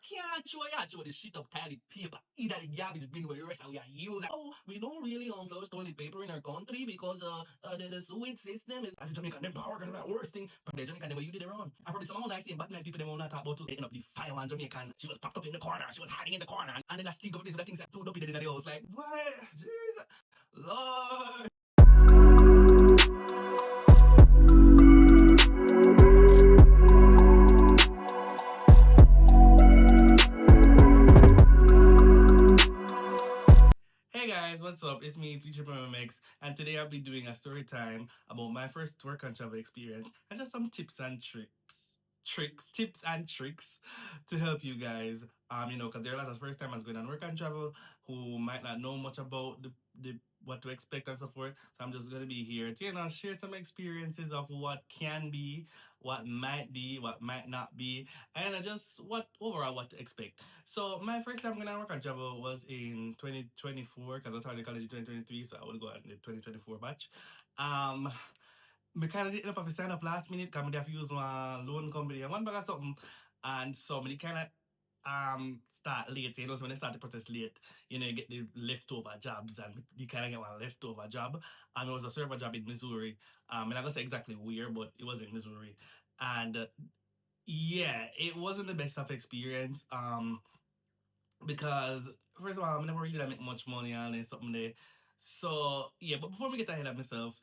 can't show the shit up toilet paper. Either the garbage bin where the rest of we are using. Oh, we don't really flush toilet paper in our country because the sewage system is as Jamaican them power because the worst thing. But the Jamaican never you did it wrong. I probably some of nice bad man people they won't talk about to taking up the fire one Jamaican. She was popped up in the corner. She was hiding in the corner. And then I stick up this with the things that two dopey did in the house. Like, what? Jesus. Lord. Hey guys, what's up? It's me, Teacher MX, and today I'll be doing a story time about my first work and travel experience and just some tips and tips and tricks to help you guys. Because there are a lot of first timers going on work and travel who might not know much about the what to expect and so forth. So I'm just gonna be here to share some experiences of what can be, what might not be, and just what to expect. So my first time gonna work and travel was in 2024 because I started college in 2023, so I would go on the 2024 batch. Um, me kind of didn't have to sign up last minute because I have to use my loan company and one bag of something, and so me kind of start late. So when they start the process late, you get the leftover jobs and you kind of get one leftover job, and it was a server job in Missouri. And I'm not gonna say exactly where, but it was in Missouri, and yeah, it wasn't the best of experience. Because first of all, I never really did make much money on it, something there. So yeah, but before we get ahead of myself,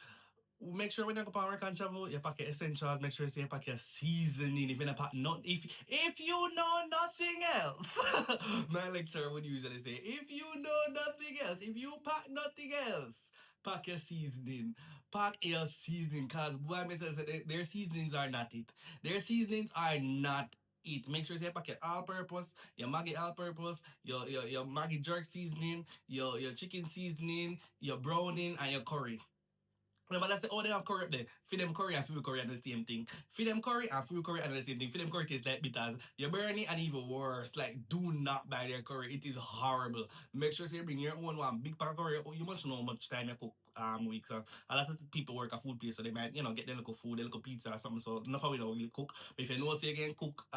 make sure when you go to work and travel, you pack your essentials. Make sure you pack your seasoning. If you not pack not if you know nothing else, my lecturer would usually say, if you know nothing else, if you pack nothing else, pack your seasoning. Pack your seasoning, cause boy, I tell you, their seasonings are not it. Their seasonings are not it. Make sure you pack your all-purpose, your Maggi all-purpose, your Maggi jerk seasoning, your chicken seasoning, your browning, and your curry. No, but that's the they have curry up there. Feed them curry and food curry are the same thing. Feed them curry and food curry are the same thing. Feed them curry tastes like bitters. You burn it and even worse. Like, do not buy their curry. It is horrible. Make sure you bring your own one big pan curry. Oh, you must know how much time you cook week. So a lot of people work a food place, so they might, get their little food, their little pizza or something. So enough of we don't really cook. But if you know say you can cook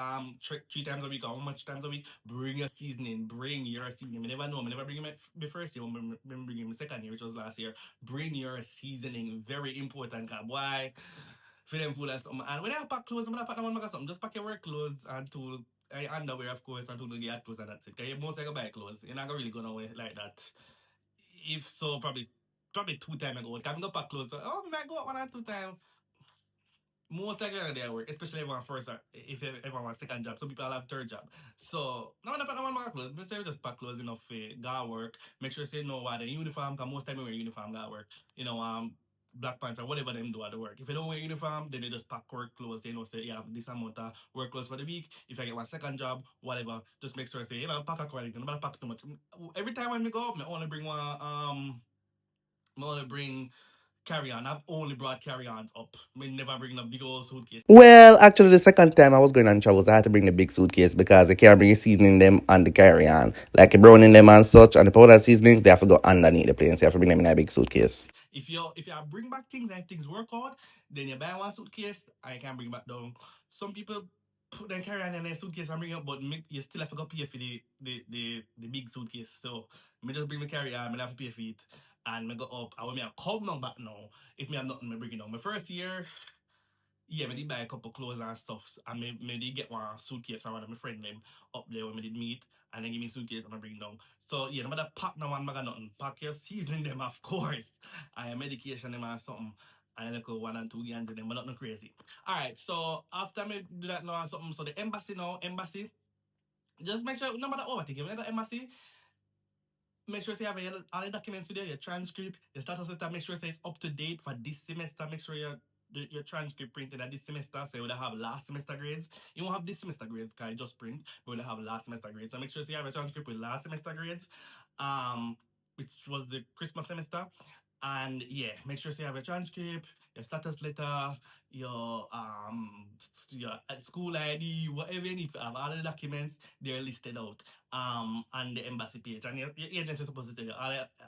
three times a week or how much times a week, bring your seasoning. Bring your seasoning. I never know. I never bring my first year, I bring my second year, which was last year. Bring your seasoning. Very important. Cause why? For them food and something. And when I pack clothes, I'm gonna pack them on something. Just pack your work clothes and tool. Underwear, of course, and tool to get clothes and that's it. Cause you most likely buy clothes. You're not gonna really go nowhere like that. If so, probably 2 times ago. Cause I'm gonna pack clothes. So, oh, I might go up 1 or 2 times. Most likely gonna their work, especially everyone first or if everyone wants second job. Some people have third job. So now when I put on my clothes, make sure you just pack clothes enough for go work. Make sure you know what the uniform, cause most time you wear uniform go work. Black pants or whatever them do at the work. If you don't wear uniform, then they just pack work clothes. They know say you have this amount of work clothes for the week. If I get one second job, whatever, just make sure say pack accordingly. Don't pack too much. Every time when we go, I only bring one I only bring carry on. I've only brought carry ons up. I never bring a big old suitcase. Well, actually, the second time I was going on travels, I had to bring the big suitcase because they can't bring the seasoning them on the carry on. Like the browning them and such, and the powder seasonings, they have to go underneath the plane. So you have to bring them in a big suitcase. If you bring back things and if things work out, then you buy one suitcase and you can bring back down. Some people put their carry on in their suitcase and bring it up, but you still have to go pay for the big suitcase. So me just bring my carry on, I have to pay for it. And me go up. And when me a come now back now, if me have nothing, me bring it down. My first year, yeah, me did buy a couple clothes and stuff. And me did get one suitcase from one of my friend them up there when we did meet. And then give me a suitcase and I bring it down. So yeah, no matter pack no one bag nothing. Pack your seasoning them, of course. And your medication them and something. And then go 1 and 2 them, but nothing crazy. Alright, so after me do that now and something, so the embassy, just make sure no matter overtake when you go embassy, make sure you have all the documents with you, your transcript, your status letter, make sure it's up to date for this semester, make sure your transcript printed at this semester, so you would have last semester grades. You won't have this semester grades, because I just print, but you'll have last semester grades. So make sure you have a transcript with last semester grades, which was the Christmas semester. And yeah, make sure you have your transcript, your status letter, your school ID, whatever you need to have, all the documents, they're listed out on the embassy page. And your agency is supposed to tell you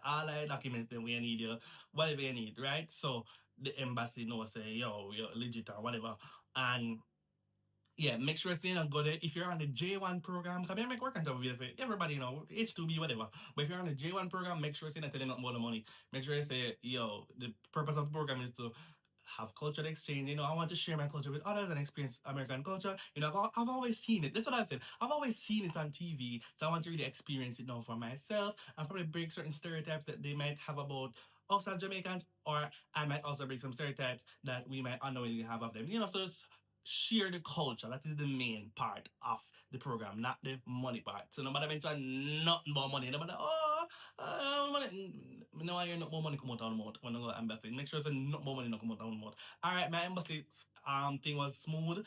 all the documents that we need you, whatever you need, right? So the embassy knows say, yo, you're legit or whatever. And yeah, make sure you're not good. If you're on the J1 program, come here, make work and travel visa for everybody, H2B, whatever. But if you're on the J1 program, make sure you're not telling them about the money. Make sure you say, yo, the purpose of the program is to have cultural exchange. I want to share my culture with others and experience American culture. I've always seen it. That's what I said. I've always seen it on TV. So I want to really experience it now for myself and probably break certain stereotypes that they might have about us as Jamaicans, or I might also break some stereotypes that we might unknowingly have of them. So it's share the culture. That is the main part of the program, not the money part. So nobody mention nothing about money. Nobody, money. No, I hear not more money come out of the mouth when I go to embassy. Make sure say not more money not come out of the mouth. All right, my embassy thing was smooth.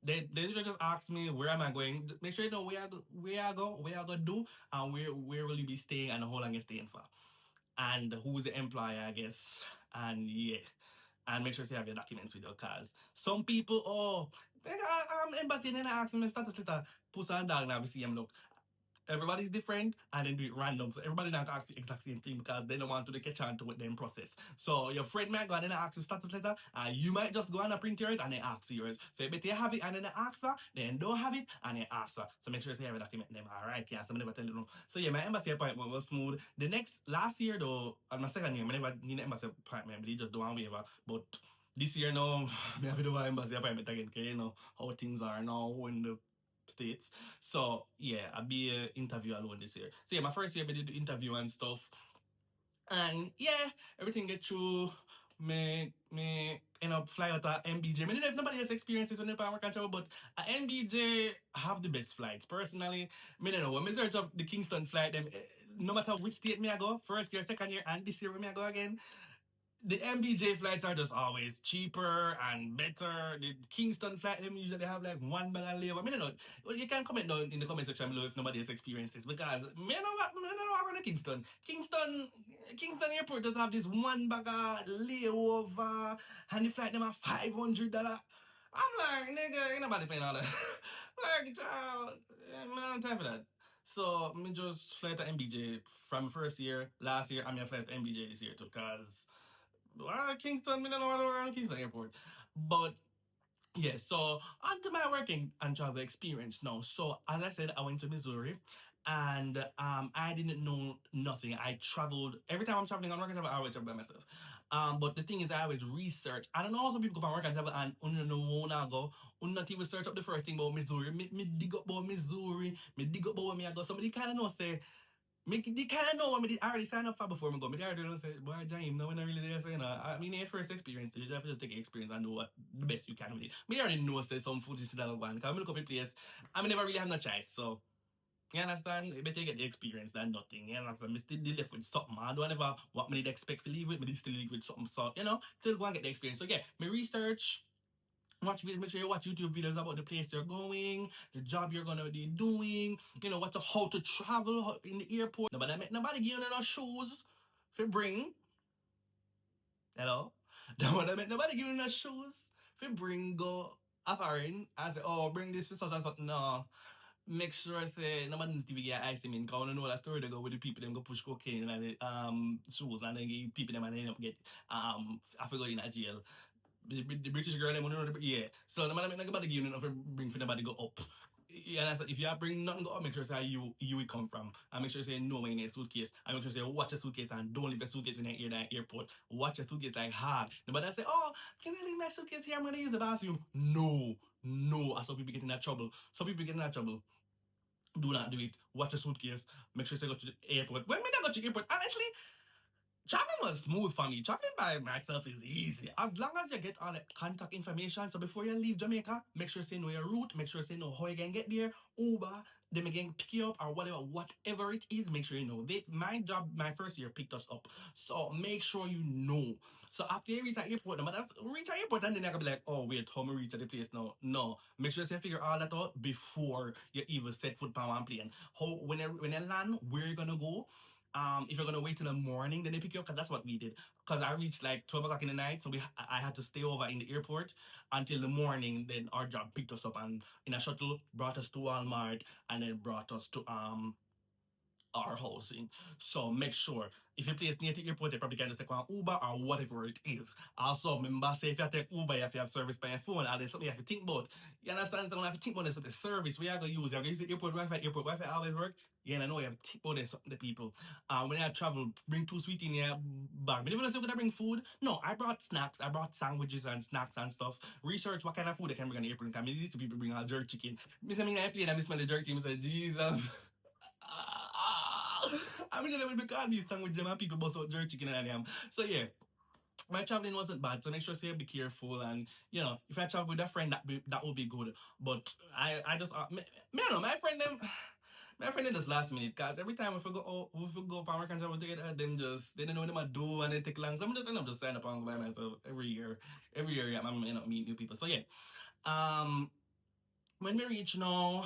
They just asked me where am I going. Make sure you know where I go do, and where will you be staying and how long you staying for, and who's the employer, I guess, and yeah, and make sure you have your documents with you, cause some people, embassy, and then I ask them status letter, push on dog now, we see them look. Everybody's different and then do it random. So everybody not ask you exact same thing because they don't want to catch on to what them process. So your friend might go and then ask you status letter, and you might just go and print yours and then ask yours. So you better have it and then ask her, then don't have it and then ask her. So make sure you have a document them. Alright, yeah, so I never tell you no. So yeah, my embassy appointment was smooth. The last year though, on my second year, I never need an embassy appointment, but they just do one waiver. But this year now, I have to do an embassy appointment again, because you know how things are now in the States. So yeah, I'll be an interview alone this year. So yeah, my first year I did the interview and stuff. And yeah, everything get through. Me end up fly out at MBJ. I don't know if nobody else experiences when they work and travel, but at MBJ have the best flights. Personally, I don't know. When I search up the Kingston flight, them no matter which state me I go, first year, second year, and this year when me I go again, the MBJ flights are just always cheaper and better. The Kingston flight, them usually have like one bag of layover. I mean, well, you can comment down in the comment section below if nobody has experienced this, because me know what I'm going to Kingston. Kingston Airport just have this one bag of layover, and the flight them are $500. I'm like, nigga, ain't nobody paying all that. Like, child, I don't have time for that. So me just fly to MBJ from first year. Last year, I'm gonna fly to MBJ this year too, cause Kingston, I don't know what around Kingston Airport. But yeah, so on to my working and travel experience now. So as I said, I went to Missouri, and I didn't know nothing. I traveled every time I'm traveling on work and travel, I always travel by myself. But the thing is, I always research. I don't know how some people go on work and travel and know now go, not even search up the first thing about Missouri. Me dig up about Missouri, me dig up about where me I go. Somebody kind of know say they kind of know what I already signed up for before me go. Me already don't say, boy, James, no, we're not really there. So, I mean, your first experience, you have to just take an experience and do what the best you can with it. Me already know say some food is that one. Because I look up a place, I mean, never really have no choice. So, you understand? You better get the experience than nothing. You understand? Me still left with something. I don't ever what me expect to leave with, me still leave with something. So, still go and get the experience. So, yeah, me research. Watch videos, make sure you watch YouTube videos about the place you're going, the job you're gonna be doing, how to travel in the airport. Nobody give you no shoes for bring. Hello? Nobody give you no shoes for bring go offering and say, oh, bring this for such and such. No. Make sure say nobody need to get ice in because I don't know that story they go with the people them go push cocaine and the shoes and then give people them and they end up get I forgot in a jail. The British girl them yeah. So no matter nobody give you enough bring for nobody go up. Yeah, that's if you bring nothing go up, make sure say you will come from. And make sure say no in a suitcase. And make sure say watch a suitcase and don't leave a suitcase in the airport. Watch a suitcase like hard. Nobody say, oh, can I leave my suitcase here? I'm gonna use the bathroom. No, no. I saw people getting in trouble. Some people getting in trouble. Do not do it. Watch a suitcase. Make sure you go to the airport. When we not go to the airport, honestly, traveling was smooth for me. Traveling by myself is easy. As long as you get all the contact information. So before you leave Jamaica, make sure you know your route. Make sure you know how you can get there. Uber, them again pick you up or whatever it is. Make sure you know. My job, my first year picked us up. So make sure you know. So after you reach at airport, but that's reach at airport and then I can be like, oh wait, how me reach at the place now? No. Make sure you figure all that out before you even set foot on one plane. When you land, where you gonna go? If you're gonna wait till the morning, then they pick you up, because that's what we did. Because I reached like 12 o'clock in the night, so I had to stay over in the airport until the morning. Then our job picked us up and in a shuttle brought us to Walmart and then brought us to or housing. So make sure if you place near the airport, you probably can just take one Uber or whatever it is. Also, remember, say if you take Uber, you have to have service by your phone, and there's something you have to think about. You understand? So you have to think about this the service we are going to use. You're going to use the airport Wi-Fi. Airport Wi-Fi always work. You know, you have to think about this, the people. When I travel, bring 2 sweet in your bag. But even if you're going to bring food, no, I brought snacks. I brought sandwiches and snacks and stuff. Research what kind of food they can bring on the airport. Because these people bring out jerk chicken. I play and I smell the jerk chicken. I say, Jesus. I mean, they will be calling me sandwich them and people bust out jerk chicken and them. So yeah, my traveling wasn't bad. So make sure you be careful and if I travel with a friend, that would be good. But I just me no my friend them. My friend them just last minute because every time if we go for work and travel together, them just they don't know what they do and they take long. So I'm just end up just sign up and go by myself every year. Every year, yeah, I'm end up meet new people. So yeah, um, when we reach now,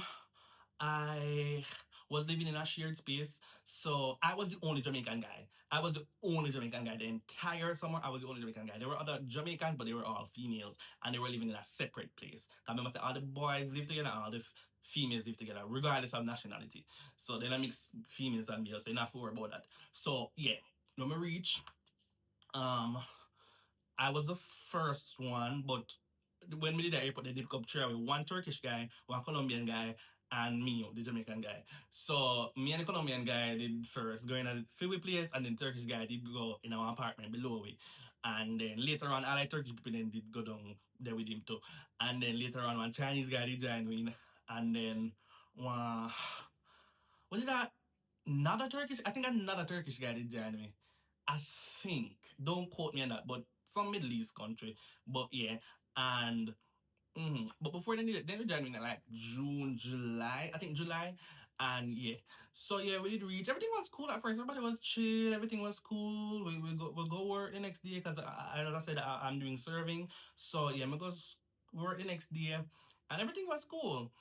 I was living in a shared space. So I was the only Jamaican guy. I was the only Jamaican guy. The entire summer, I was the only Jamaican guy. There were other Jamaicans, but they were all females. And they were living in a separate place. I remember all the boys live together, all the females live together, regardless of nationality. So they don't mix females and males. So you're not worried about that. So yeah, when we reach, um, I was the first one, but when we did the airport, they did come through with one Turkish guy, one Colombian guy, and me, the Jamaican guy. So me and the Colombian guy did first go in a Philly place, and then the Turkish guy did go in our apartment below we. And then later on, all the Turkish people then did go down there with him too. And then later on, one Chinese guy did join in, and then one was it that another Turkish? I think another Turkish guy did join me. I think. Don't quote me on that, but some Middle East country. But yeah, and but before they joined me in like June, July. I think July, and yeah. So yeah, we did reach. Everything was cool at first. Everybody was chill. Everything was cool. We go work the next day because as I said, I'm doing serving. So yeah, we go work the next day, and everything was cool.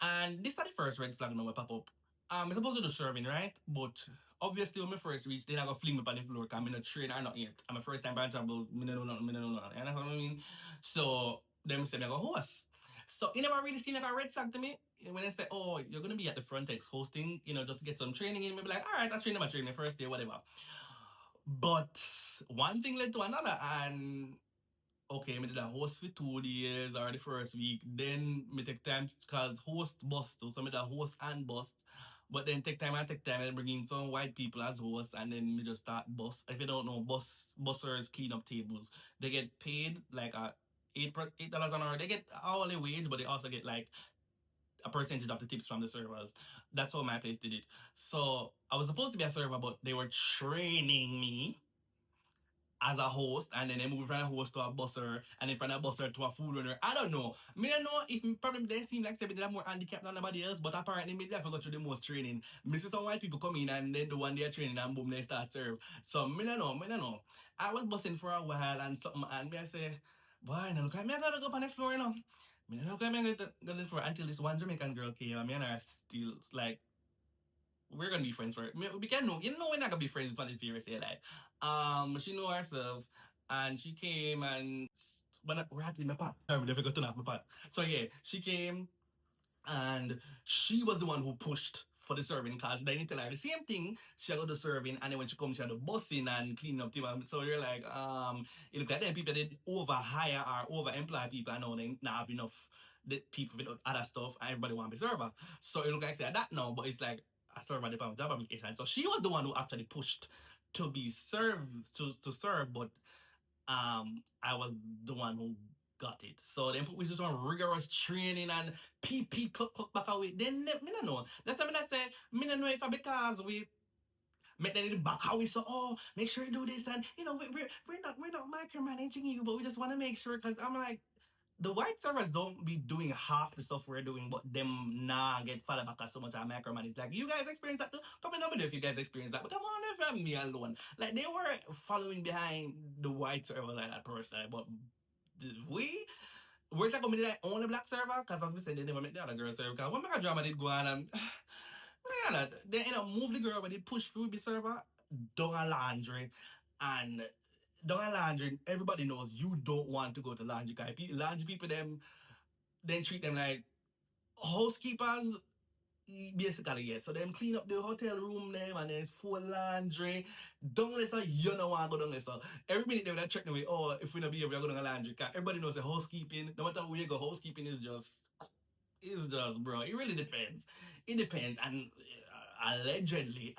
And this is the first red flag now will pop up. I'm supposed to do serving, right? But obviously when I first reach, they not gonna fling me on the floor because I'm not trained or not yet. I'm a first time branch about me no know nothing, me no know nothing. You know what I mean? So them say me go host. So it never really seemed like a red flag to me. When they say, oh, you're gonna be at the front desk hosting, just to get some training in, maybe like, all right, I'll train them, I train the first day, whatever. But one thing led to another, and okay, me did a host for 2 days or the first week. Then me take time because host bust too. So me did a host and bust. But then take time and bring in some white people as hosts and then me just start bust. If you don't know, bussers clean up tables. They get paid like $8 an hour. They get hourly wage, but they also get like a percentage of the tips from the servers. That's how my place did it. So I was supposed to be a server, but they were training me as a host, and then they move from a host to a busser, and then from a busser to a food runner. I don't know. Me don't know if probably they seem like they are more handicapped than anybody else, but apparently me they have to go through the most training. Me see some white people come in and then the one day training and boom they start serve. So me don't know. I was bussing for a while and something, and me I say, boy, no look at me, I gotta go up on the floor, Me no look at me, I gotta go on the floor until this one Jamaican girl came, and me and her still like we're gonna be friends for we can know we're not gonna be friends for the fear say like she know herself and she came and when we're at my part. I never got to know my part. So yeah, she came and she was the one who pushed for the serving because they need to like the same thing. She got the serving and then when she comes, she had the bussing and cleaning up team. So you're like, you look at them people that over hire or over employ people. I know they not have enough the people with other stuff and everybody want to be server. So it look like say that now, but it's like a server department job application. So she was the one who actually pushed to be served to serve, but I was the one who got it. So then put me just on rigorous training and PP cluck back away. Then me no know. That's something I say, me no know if I because we make them in the back how we so make sure you do this and we're not micromanaging you, but we just want to make sure because I'm like the white servers don't be doing half the stuff we're doing, but them get follow back as so much I micromanage. Like you guys experience that too? Comment down below if you guys experience that. But come on, if I'm me alone. Like they were following behind the white server like that personally, but we're like coming like only black server because as we said they never met the other girl server. Because when my drama did go on they end up move the girl but they push through the server down a laundry and down a laundry everybody knows you don't want to go to laundry because laundry people them then treat them like housekeepers basically, yeah. So them clean up the hotel room them and then it's full laundry. Don't listen, you know what go down there. So every minute they will check them with, oh, if we not be here, we're going to laundry. 'Cause everybody knows the housekeeping, no matter where you go, housekeeping is just it's just, bro. It really depends. It depends, and allegedly,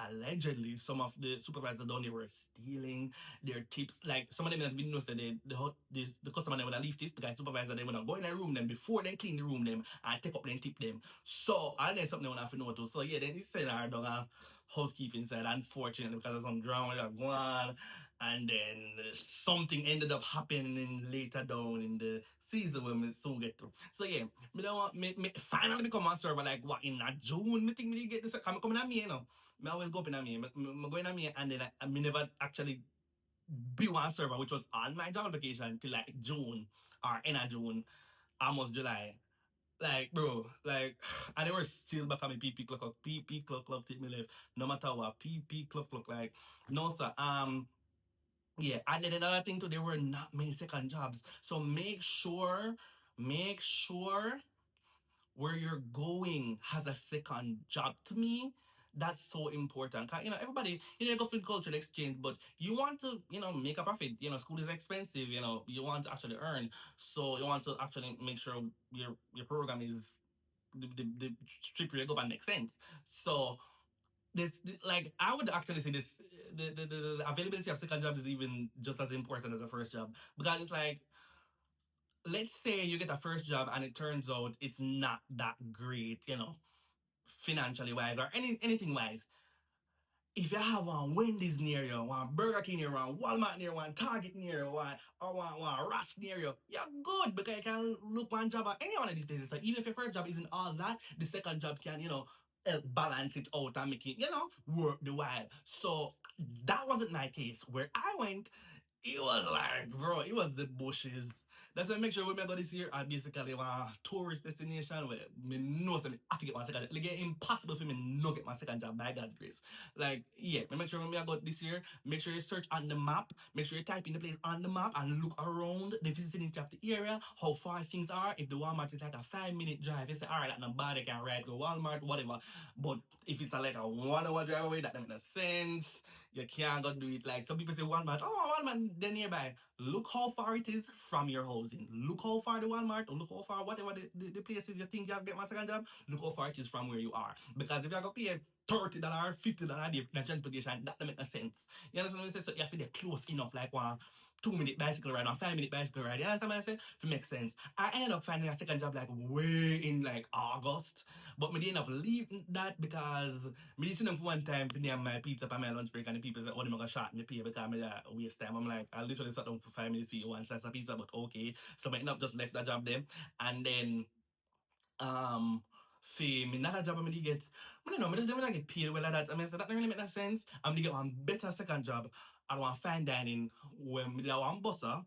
some of the supervisors down there were stealing their tips. Like some of them that we know said the customer they would leave this, the guy supervisor they would go in the room them before they clean the room them and take up them tip them. So and then something they would have to know too. So yeah, then he said our dog housekeeping side, unfortunately, because of some drama that go on, and then something ended up happening later down in the season when we so get to. So yeah, me don't want me finally become a server like what in a June. Me think me get this. Come coming at me, you know. Me always go up in at me. Me going at me, and then me never actually be one server, which was on my job application till like June or end of June, almost July. Like bro, like and they were still back at me PP clock take me left. No matter what, PP clock like no sir. Yeah, and then another thing too, there were not many second jobs. So make sure where you're going has a second job. To me, that's so important. 'Cause, you know, everybody, you know, you go for cultural exchange, but you want to, you know, make a profit. You know, school is expensive. You know, you want to actually earn, so you want to actually make sure your program is the trip you go and makes sense. So like I would actually say this the availability of second jobs is even just as important as a first job because it's like let's say you get a first job and it turns out it's not that great, you know, financially wise or anything wise. If you have one Wendy's near you, one Burger King near you, one Walmart near you, one Target near you, one Ross near you, you're good because you can look one job at any one of these places. So even if your first job isn't all that, the second job can, you know, help balance it out and make it, you know, work the while. So that wasn't my case. Where I went, it was like, bro, it was the bushes. That's why I make sure when I go this year, I basically want a tourist destination where me know something. I have to get my second job. Like, it's impossible for me not get my second job by God's grace. Like, yeah, me make sure when I go this year, make sure you search on the map, make sure you type in the place on the map and look around the vicinity of the area, how far things are. If the Walmart is like a 5 minute drive, you say, all right, that's not bad, I can ride, go Walmart, whatever. But if it's like a 1 hour drive away, that doesn't make sense. You can't go do it like some people say Walmart. Oh, Walmart, they're nearby. Look how far it is from your housing. Look how far the Walmart, or look how far whatever the places you think you'll get my second job. Look how far it is from where you are. Because if you're gonna pay $30, $50 a day for transportation, that doesn't make no sense. You understand what I say? So you have to be close enough, like 1 2 minute bicycle ride, 1 5 minute bicycle ride. You understand what I say? To make sense. I ended up finding a second job like way in like August. But me didn't end up leaving that because me listen them for one time for name my pizza for my lunch break and the people say, oh, they're gonna shot me pay because me waste time. I'm like, I literally sat down for 5 minutes for one slice of pizza, but okay. So I end up just left that job there. And then um for me not a job I mean get I don't know, I just don't get paid well at that. I mean so that don't really make no sense. I'm gonna get one better second job at one fine dining when me do one busser.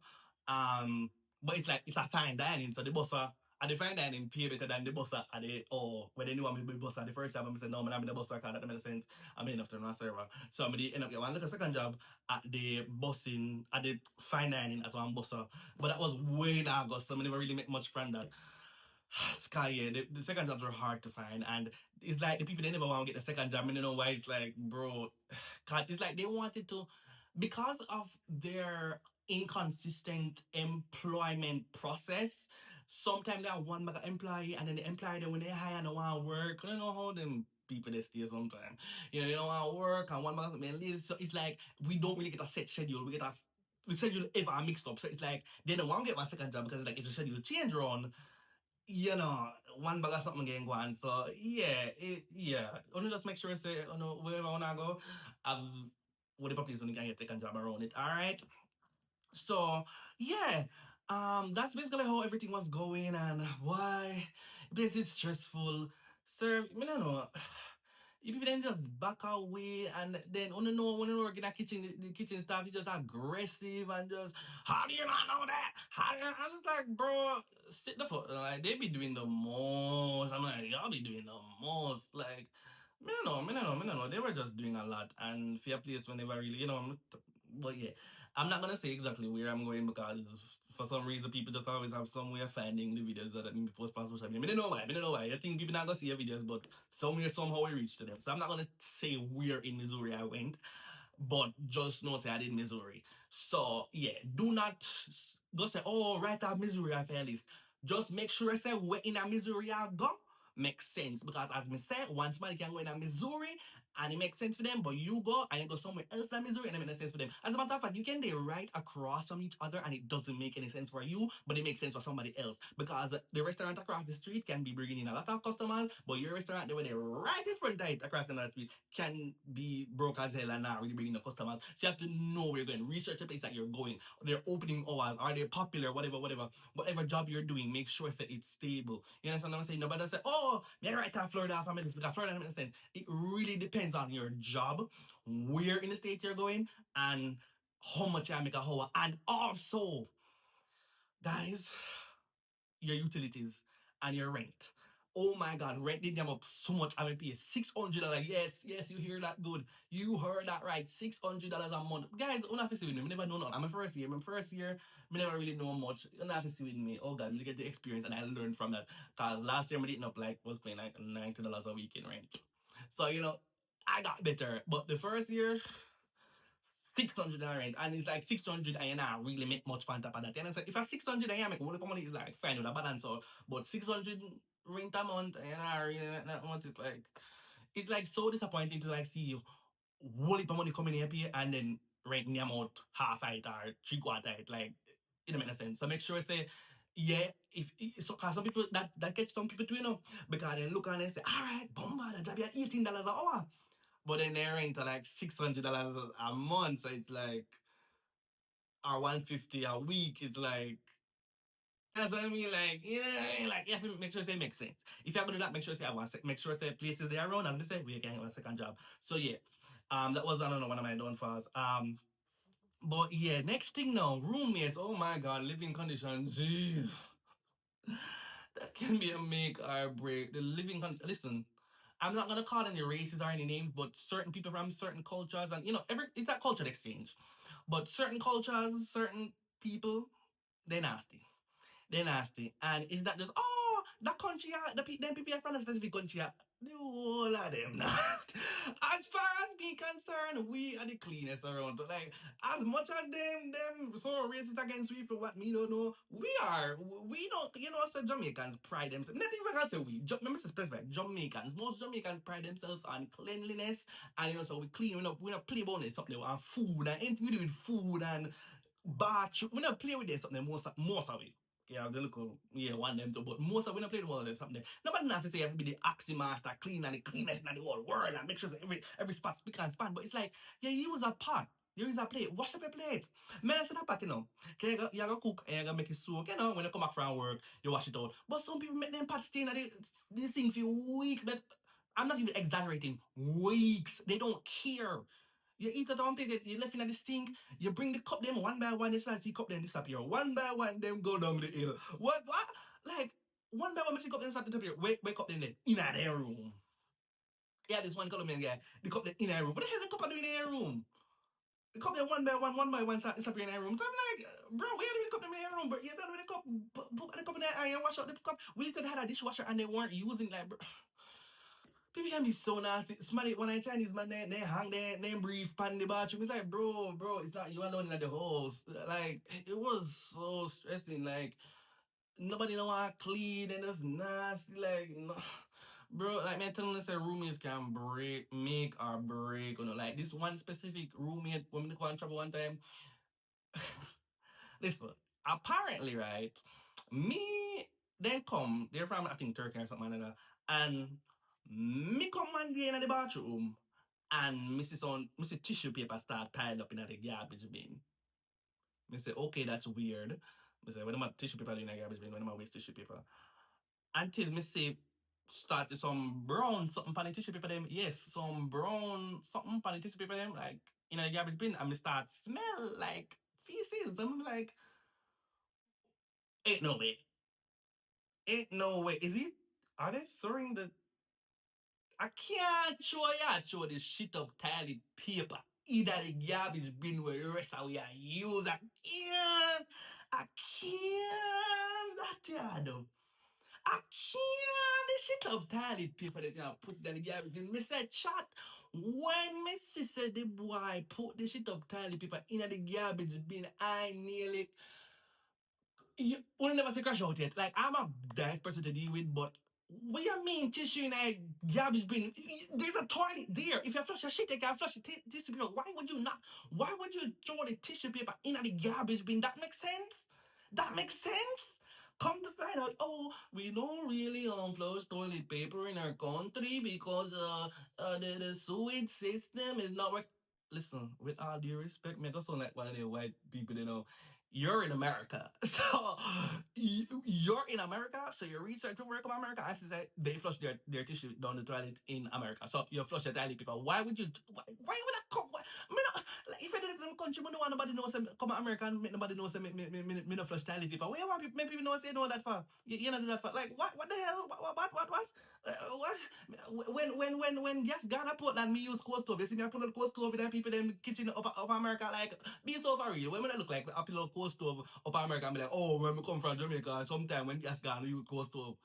Um but it's like it's a fine dining, so the busser at the fine dining pay better than the busser at the when they knew I'm be busser the first time I said no man I'm the busser because that don't make sense. I'm enough to run a server. So I'm gonna end up get one little second job at the bussing at the fine dining as one busser. But that was way in August, so I never really make much from that. Sky, yeah, the second jobs are hard to find, and it's like the people they never want to get the second job, and you know why? It's like, bro, God, it's like they wanted to, because of their inconsistent employment process. Sometimes they have one mega employee, and then the employee when they hire and want to work, you know how them people they stay sometimes. You know, they don't want to work, and one mega man leaves. So it's like we don't really get a set schedule. We get a the schedule ever mixed up. So it's like they don't want to get my second job because like if the schedule change around, you know, one bag of something getting going. So yeah. Only just make sure say, you know, wherever I wanna go, I've whatever place when you can get second job around it. All right. So yeah. That's basically how everything was going and why because it's stressful. Sir, I don't know. You people then just back away and then when you work in the kitchen, the kitchen staff is just aggressive and just how do you not know that? How do you I'm just like, bro, sit the fuck like they be doing the most. I'm like, y'all be doing the most. Like, me no know. They were just doing a lot and fear place when they were really, you know, But yeah, I'm not gonna say exactly where I'm going because for some reason people just always have some way of finding the videos that me post on social media. I don't know why. I don't know why. I think people not gonna see your videos, but somewhere somehow I reach to them. So I'm not gonna say where in Missouri I went, but just know say I did Missouri. So yeah, do not go say, oh, right out Missouri I feel this. Just make sure I say where in a Missouri I go makes sense because as me said, one somebody can go in a Missouri and it makes sense for them, but you go and you go somewhere else in Missouri and it makes no sense for them. As a matter of fact, you can be right across from each other and it doesn't make any sense for you, but it makes sense for somebody else because the restaurant across the street can be bringing in a lot of customers, but your restaurant they were there right in front of it across the street can be broke as hell and not really bringing the customers. So you have to know where you're going, research the place that you're going, their opening hours, are they popular, whatever job you're doing, make sure that it's stable. You understand what I'm saying? Nobody say, oh, me right to Florida for this because Florida makes sense. It really depends on your job, where in the state you're going, and how much you make a hour. And also, guys, your utilities and your rent. Oh my God, rent did them up so much. I pay $600. Yes, yes, you hear that good. You heard that right. $600 a month. Guys, you have to see with me. I never know nothing. I'm a first year. My first year, I never really know much. You have to see with me. Oh God, you get the experience and I learned from that. Because last year I didn't up like was paying like $90 a week in rent. So I got better. But the first year, 600 rent, and it's like 600 and you not really make much on top of that. And it's like, if I 600 and you make all the money, is like fine with a balance out. But 600 rent a month and you not really make that much, it's like so disappointing to like see you whole heap of money coming in here and then renting them out half it or three quarter it. Like it don't make no sense. So make sure I say yeah, if so cause some people that catch some people too, because they look and they say, all right, bomba, that job you $18 an hour. But then they rent like $600 a month, so it's like or 150 a week. It's like that's what I mean. Like like you have to make sure they make sense. If you're gonna do that, make sure say I want make sure say places they are around. As we say, we can have a second job. So yeah, that was I don't know one of my downfalls. But yeah, next thing now, roommates. Oh my God, living conditions. Jeez, that can be a make or break. The living conditions. Listen, I'm not gonna call any races or any names, but certain people from certain cultures and every it's that culture exchange. But certain cultures, certain people, they nasty. They're nasty. And is that just that country them people are from a specific country the whole of them nasty. As far as me concerned, we are the cleanest around. But like as much as them so racist against we for what me don't know, we don't so Jamaicans pride themselves. Not even I say we remember to specify Jamaicans. Most Jamaicans pride themselves on cleanliness and so we clean, we not play about it something and food and anything we do with food and bathroom. We not play with this something most of it. Yeah, the little one them too, but most of we not play the world or something. Nobody not to say have to be the oxy master, clean and the cleanest in the whole world and make sure that every spot speak and span. But it's like you use a pot. You use a plate. Wash up your plate. Man, I said that pot, you go cook and you go make it soak. When you come back from work, you wash it out. But some people make them pot stay in this thing for weeks. But I'm not even exaggerating. Weeks. They don't care. You eat it on plate, you left in the sink, you bring the cup them one by one, you start see cup them disappear. One by one, them go down the hill. What? Like, one by one, I see cup them start to disappear. Wake up them then, in their room. Yeah, this one Colombian guy, the cup them in their room. What the hell the cup are doing in their room? The cup them one by one start disappearing in their room. So I'm like, bro, where do the cup them in their room? But you don't know the cup, put the cup in there and you wash out the cup. We could have had a dishwasher and they weren't using like, bro. People can be so nasty. Somebody, when I Chinese man, they hang their name brief pan the bathroom. It's like, bro, it's not you alone in the house. Like, it was so stressing. Like, nobody know how to clean and it's nasty. Like, no. Bro, like, man, telling us that roommates can make or break. Like, this one specific roommate, when we go on trouble one time, listen, apparently, right, me, then come, they're from, I think, Turkey or something like that, and me come one day in the bathroom, and Mrs. Tissue paper start piled up in the garbage bin. Me say, okay, that's weird. Me say, when am I tissue paper in the garbage bin? When am I waste tissue paper? Until me say, started some brown something on the tissue paper them. Yes, some brown something on the tissue paper them, like in a garbage bin, and me start smell like feces. I'm like, ain't no way. Ain't no way. Is it? Are they throwing the? I can't show ya show this shit up toilet paper either the garbage bin where the rest of we are use. I can't, that I can't. This shit of toilet paper that you put in the garbage bin. Me said, chat. When me sister the boy put the shit of toilet paper in the garbage bin, I nearly you will never see crash out yet. Like I'm a nice person to deal with, but what you mean tissue in a garbage bin? There's a toilet there. If you flush your shit, they can flush the tissue paper. Why would you not? Why would you throw the tissue paper in the garbage bin? That makes sense. That makes sense. Come to find out, oh, we don't really flush toilet paper in our country because the sewage system is not working. Listen, with all due respect, me I just sound like one of the white people, you're in America. So you're in America. So your research before you come to America, I say they flush their tissue down the toilet in America. So you flush the toilet paper. Why would you? Why would I come? Me not, like, if I did it in the country, me no want nobody knows. Come to America and make nobody knows. Me no flush toilet paper. Where you want people? Make people know say know that for? You not do that for? Like what the hell? What? When gas Ghana Portland, me use cold stove. You see me I put a cold stove in people them kitchen up America like be so for real. When I look like a pillow cold stove up America, I'm like, oh, when we come from Jamaica, sometime when gas gone, we use cold stove.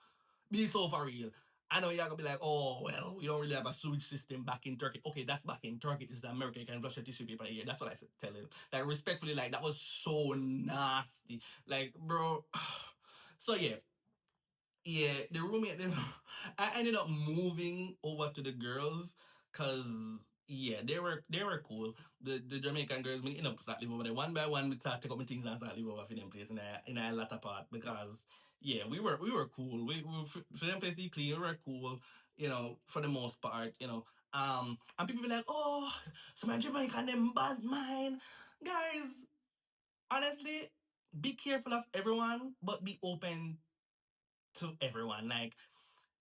Be so for real. I know you're gonna be like, oh well, we don't really have a sewage system back in Turkey. Okay, that's back in Turkey. This is America. You can flush your tissue paper here. That's what I said. Tell him. Like respectfully, like that was so nasty. Like, bro. So yeah, the roommate. I ended up moving over to the girls because yeah, they were cool. The Jamaican girls, me end up start live over there one by one. Me start take up my things and start live over for them place in a latter part because yeah, we were cool. We for them place they clean. We were cool. For the most part. And people be like, oh, so my Jamaican them bad mind, guys. Honestly, be careful of everyone, but be open to everyone. Like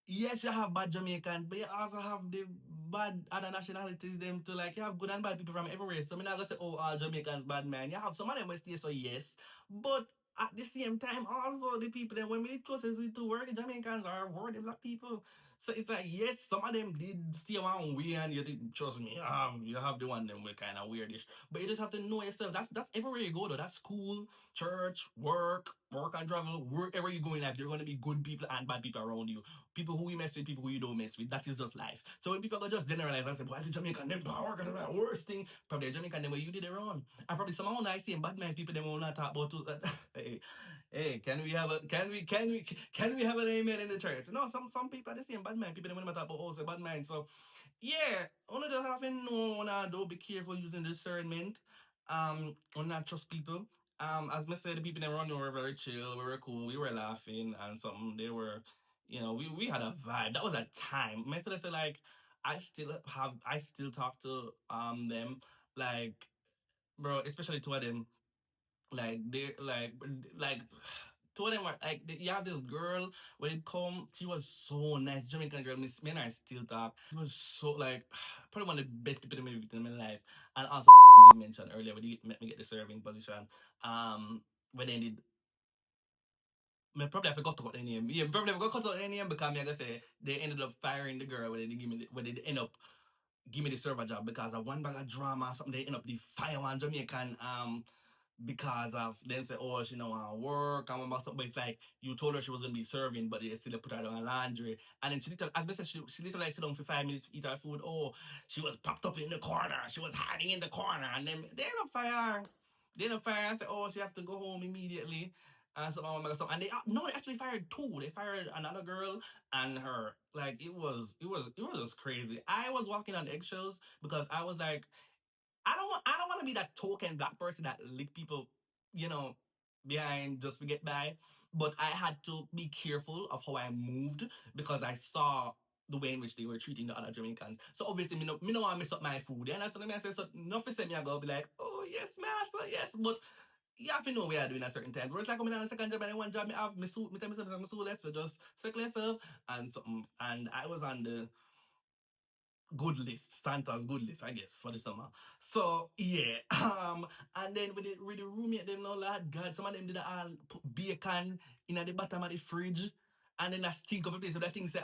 yes, you have bad Jamaican, but you also have the bad other nationalities them too. Like you have good and bad people from everywhere. So I'm not gonna say, oh, all Jamaicans bad man. You have some of them will stay so yes. But at the same time, also the people that when we closest with to work, the Jamaicans are worthy black people. So it's like yes, some of them did stay one way and you did trust me. You have the one them were kind of weirdish. But you just have to know yourself. That's everywhere you go though. That's school, church, work and travel, wherever you go in life, there are gonna be good people and bad people around you. People who you mess with, people who you don't mess with. That is just life. So when people go just generalize and say, why the Jamaican them power? Because the worst thing, probably the Jamaican them where you did it wrong. And probably some of I see bad man people them will not talk about too. Hey, hey, can we have an amen in the church? No, some people are the same bad man people them when talk about also bad man. So yeah, only just have to know when do be careful using discernment. On not trust people. As I said, the people that run were very chill, we were cool, we were laughing and something. They were, we had a vibe. That was a time. Mentally, I said like, I still talk to them, like, bro, especially two of them, like they like two of them were like you have this girl when it come, she was so nice, Jamaican girl, Miss Men I still talk. She was so like probably one of the best people in my life. And also you mentioned earlier when they met me get the serving position. When they did me probably I forgot to cut their name. Yeah, probably I forgot to cut their name because me I gonna say they ended up firing the girl when they give me when they end up give me the server job because of one bag of drama or something. They end up the fire one Jamaican because of them say, oh, she don't want to work and about something. But it's like you told her she was gonna be serving, but they still put her on laundry. And then she literally, as I said, she literally sit down for 5 minutes to eat her food. Oh, she was popped up in the corner. She was hiding in the corner, and then they don't fire. They don't fire. I said, oh, she have to go home immediately. And and they no, they actually fired two. They fired another girl and her. Like it was just crazy. I was walking on eggshells because I was like, I don't want to be that token black person that lick people, you know, behind just to get by. But I had to be careful of how I moved because I saw the way in which they were treating the other Jamaicans. So obviously me no want to mess up my food. And that's what I say. So nothing say me I go be like, oh yes, master, yes. But you have to know what you're doing at certain times. Whereas like coming on a second job and one job me have my suit, me tell myself I'm so left, so just circle yourself and something. And I was on the good list, Santa's good list, I guess, for the summer. So yeah, and then with the roommate, them no lad God, some of them did all put bacon in at the bottom of the fridge. And then I stink up a place so that thing say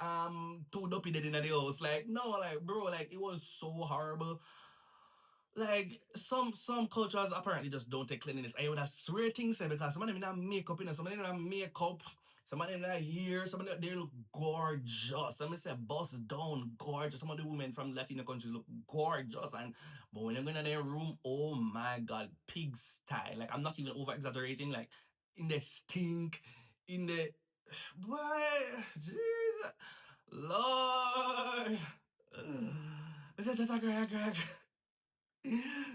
too dopey dead in the house. Like, no, like bro, like it was so horrible. like some cultures apparently just don't take cleanliness. I would have swear things say because some of them not makeup, some of them not makeup, some of them not hair, some of them they look gorgeous. Some say bust down gorgeous. Some of the women from Latino countries look gorgeous, and but when they go in their room, oh my god, pig style. Like I'm not even over exaggerating. Like in the stink, in the boy, Jesus, Lord. Mr. Chata Greg.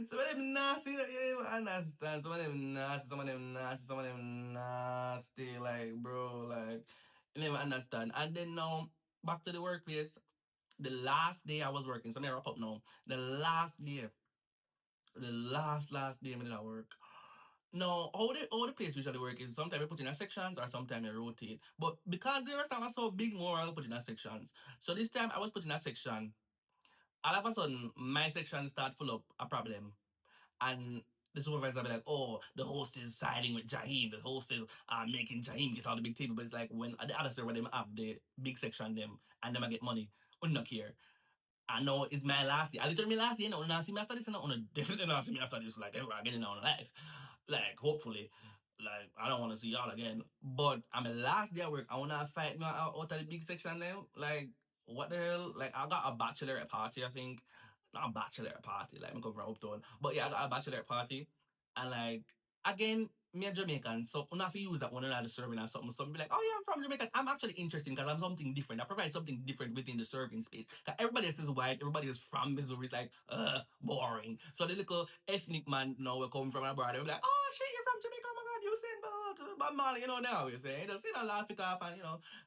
Some of them nasty, like, you don't even understand. Some of them nasty, some of them nasty, some of them nasty. Like, bro, like, you never understand. And then now, back to the workplace. The last day I was working, so let me wrap up now. The last day I did at work. No, all the place usually work is sometimes you put in a sections or sometimes you rotate. But because the restaurant was so big, more I put in a sections. So this time I was putting a section. All of a sudden, my section start full up a problem. And the supervisor will be like, "Oh, the host is siding with Jaheim. The host is making Jaheim get all the big table." But it's like when at the other server them have the big section them and them I get money, we not care. I know it's my last year. I literally my last year. No, not see me after this, and no, definitely not see me after this. Like ever again in our life. Like hopefully, like I don't want to see y'all again. But I'm a last day at work. I wanna fight me out of the big section then. Like what the hell? Like I got a bachelorette party. I think not a bachelorette party. Like I'm coming from Uptown, but yeah, I got a bachelorette party, and like again. Me a Jamaican, so I have to use that one another serving or something. So be like, oh yeah, I'm from Jamaica. I'm actually interesting because I'm something different. I provide something different within the serving space. Cause everybody else is white, everybody is from Missouri. It's like, boring. So the little ethnic man now will come from abroad. They'll be like, oh shit, you're from Jamaica. Oh my god, you sing Bob Marley, now you say, just laugh it off and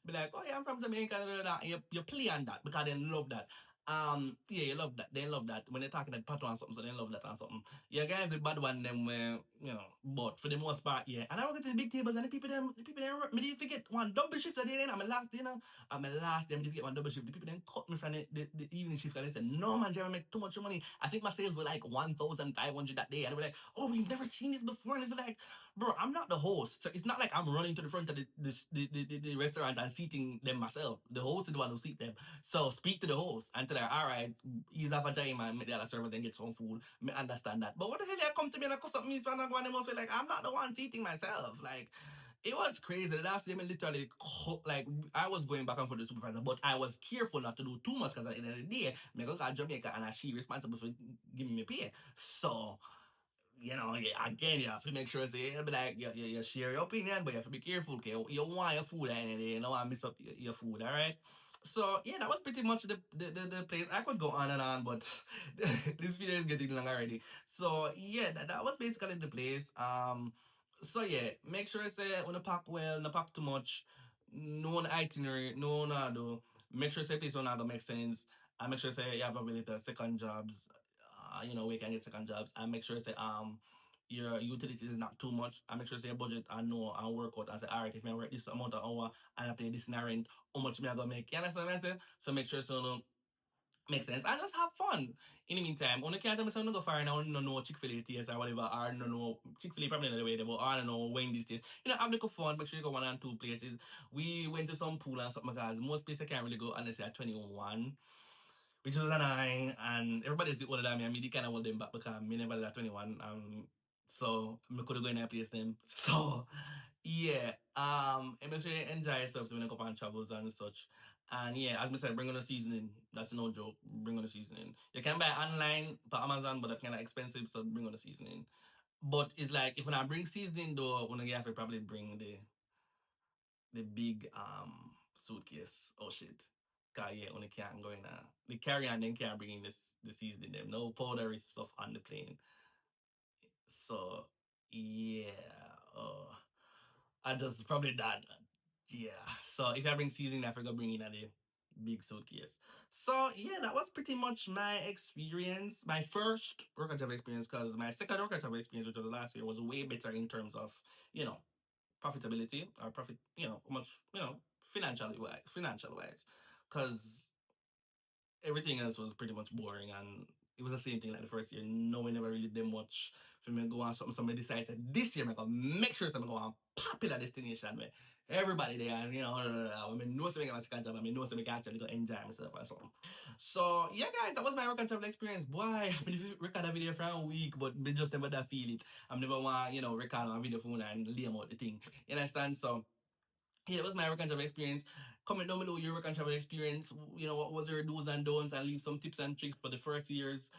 be like, oh yeah, I'm from Jamaica. And you play on that because they love that. Yeah, you love that. They love that when they're talking that pattern or something, so they love that or something. Yeah, guys, the bad one them where but for the most part, yeah. And I was at the big tables and the people them me did forget one double shift that day. Then I'm a last dinner. I'm a last day. Me did forget one double shift. The people then cut me from the evening shift and they said, no man, Jerry make too much money. I think my sales were like 1,500 that day. And they were like, oh, we've never seen this before. And it's like, bro, I'm not the host. So it's not like I'm running to the front of the restaurant and seating them myself. The host is the one who seat them. So speak to the host and tell her, all right, use a vagina and make the other server then get some food. Me understand that. But what the hell you come to me and cuss up me so I'm going to must be like, I'm not the one eating myself. Like it was crazy. The last day, I literally like I was going back and forth with the supervisor, but I was careful not to do too much because at the end of the day, me go to Jamaica and she responsible for giving me pay. So yeah, again, you have to make sure say, be like, you share your opinion, but you have to be careful, okay? You want your food and you don't want to miss up your food, all right? So, yeah, that was pretty much the place. I could go on and on, but this video is getting long already. So, yeah, that was basically the place. So, yeah, make sure I say, when you pack well, not pack too much, no itinerary, no, do. Make sure say place don't go make sense. And make sure say you have ability to second jobs we can get second jobs and make sure say your utilities is not too much and make sure say your budget and know and work out and say all right if I work this amount of hour and I pay this in a rent how much me I gonna make you understand what I'm saying so make sure so make sense and just have fun in the meantime only can't tell me something go far now no Chick-fil-A taste or whatever or no Chick-fil-A probably not the way they but I don't know when this taste have little fun make sure you go one and two places we went to some pool and something because most places can't really go unless you're 21 which was annoying, and everybody's the older than me, and me the kind of hold them back because me never that 21, so I could go in a place then. So, yeah, and make sure you enjoy yourself when you go on travels and such. And yeah, as I said, bring on the seasoning. That's no joke. Bring on the seasoning. You can buy online for Amazon, but that's kind of expensive, so bring on the seasoning. But it's like if when I bring seasoning though, when you have to probably bring the big suitcase. Oh shit. Cause yeah, only can't go in the carry on then can't bring in the seasoning them. No powdery stuff on the plane. So yeah. I just probably that. Yeah. So if I bring seasoning, I forgot bring in the big suitcase. So yeah, that was pretty much my experience. My first work job experience, because my second work job experience, which was last year, was way better in terms of, you know, profitability or profit, much, financial wise, because everything else was pretty much boring and it was the same thing like the first year. No, we never really did much. For me go on something, somebody decides that this year I'm gonna make sure I'm going on popular destination where everybody there and I mean know something about second job, I mean know something I actually go enjoy myself or something. So yeah guys, that was my work and travel experience. Boy, I mean, record a video for a week, but me just never that feel it. I'm never want, record on a video phone and lay out the thing. You understand? So yeah, it was my work and travel experience. Comment down below your work and travel experience. What was your do's and don'ts, and leave some tips and tricks for the first years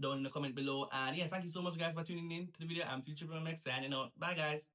down in the comment below. And yeah, thank you so much guys for tuning in to the video. I'm Future Max signing out. Bye guys.